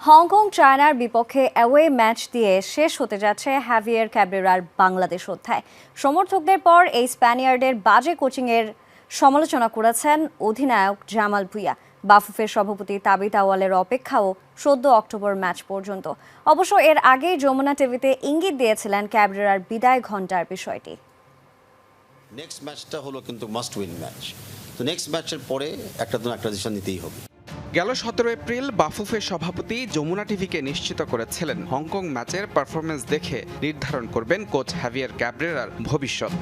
Hong Kong চায়নার বিপক্ষে away match দিয়ে শেষ হতে যাচ্ছে হ্যাভিয়ার ক্যাব্রেরার বাংলাদেশ অধ্যায়। সমর্থকদের পর এই স্প্যানিয়ার্ডের বাজে কোচিংয়ের সমালোচনা করেছেন অধিনায়ক জামাল ভুঁইয়া। বাফুফের সভাপতি তাবিত আউয়ালের অপেক্ষাও 14 অক্টোবর ম্যাচ পর্যন্ত। অবশ্য এর আগেই যমুনা টিভিতে ইঙ্গিত দিয়েছিলেন ক্যাব্রেরার বিদায় ঘণ্টার বিষয়টি। নেক্সট ম্যাচটা হলো কিন্তু মাস্ট উইন ম্যাচ, তো নেক্সট ম্যাচের পরে একটা ডিসিশন নিতেই হবে। গেল 17 এপ্রিল বাফুফের সভাপতি যমুনা টিভিকে নিশ্চিত করেছিলেন হংকং ম্যাচের পারফরমেন্স দেখে নির্ধারণ করবেন কোচ হ্যাভিয়ার ক্যাব্রেরার ভবিষ্যৎ।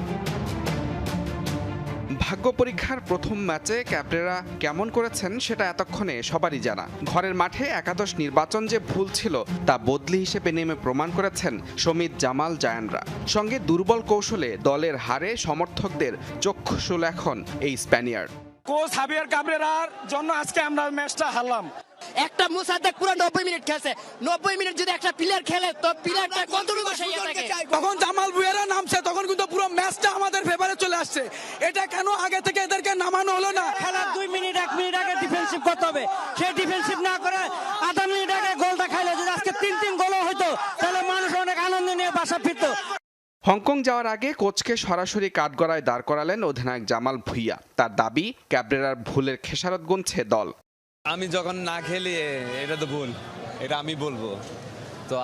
ভাগ্য পরীক্ষার প্রথম ম্যাচে ক্যাব্রেরা কেমন করেছেন সেটা এতক্ষণে সবারই জানা। ঘরের মাঠে একাদশ নির্বাচন যে ভুল ছিল তা বদলি হিসেবে নেমে প্রমাণ করেছেন শমিত জামাল জায়ানরা। সঙ্গে দুর্বল কৌশলে দলের হারে সমর্থকদের চক্ষুশূল এখন এই স্প্যানিয়ার্ড। কোচ হাভিয়ার ক্যাব্রেরার জন্য আজকে আমরা ম্যাচটা হারলাম। একটা মোসাদ্দেক পুরো 90 মিনিট খেলছে। 90 মিনিট যদি একটা প্লেয়ার খেলে তো প্লেয়ারটা কতটুকু সেই থাকে। তখন জামাল ভুঁইয়ারা নামছে, তখন কিন্তু পুরো ম্যাচটা আমাদের ফেভারে চলে আসছে। এটা কেন আগে থেকে এদেরকে নামানো হলো না? খেলার 2 মিনিট 1 মিনিট আগে ডিফেন্সিভ করতে হবে। সেই ডিফেন্সিভ না করে আধা মিনিট আগে গোলটা খাইলে যদি আজকে 3-3 গোলও হতো তাহলে মানুষ অনেক আনন্দ নিয়ে বাসা ফিরতো। হংকং যাওয়ার আগে কোচকে সরাসরি কাঠগড়ায় দাঁড় করালেন অধিনায়ক জামাল ভুঁইয়া। তার দাবি, ক্যাব্রেরার ভুলের খেসারত গুনছে দল। আমি যখন না খেলি এটা তো ভুল, এটা আমি বলবো। তো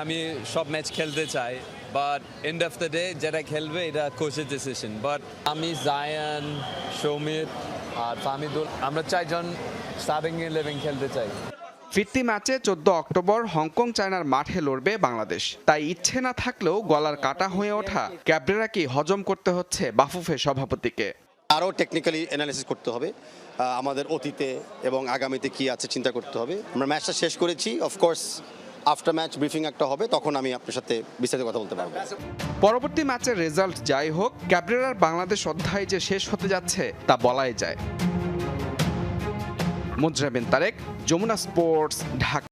আমি সব ম্যাচ খেলতে চাই, but end of the day যেটা খেলবে এটা কোচের ডিসিশন। বাট আমি জায়ান, সৌমিত আর ফামিদুল আমরা 4 জন স্টার্টিং 11 খেলতে চাই। ফিরতি ম্যাচে 14 অক্টোবর হংকং চায়নার মাঠে লড়বে বাংলাদেশ। তাই ইচ্ছে না থাকলেও গলার কাটা হয়ে ওঠা ক্যাব্রেরাকে হজম করতে হচ্ছে বাফুফের সভাপতিকে। আরও টেকনিক্যালি অ্যানালিসিস করতে হবে, আমাদের অতীতে এবং আগামীতে কি আছে চিন্তা করতে হবে। আমরা ম্যাচটা শেষ করেছি, অফকোর্স আফটার ম্যাচ ব্রিফিং একটা হবে, তখন আমি আপনার সাথে বিস্তারিত কথা বলতে পারবো। পরবর্তী ম্যাচের রেজাল্ট যাই হোক, ক্যাব্রেরার বাংলাদেশ অধ্যায় যে শেষ হতে যাচ্ছে তা বলাই যায়। মুজরা বিন তারেক, যমুনা স্পোর্টস, ঢাকা।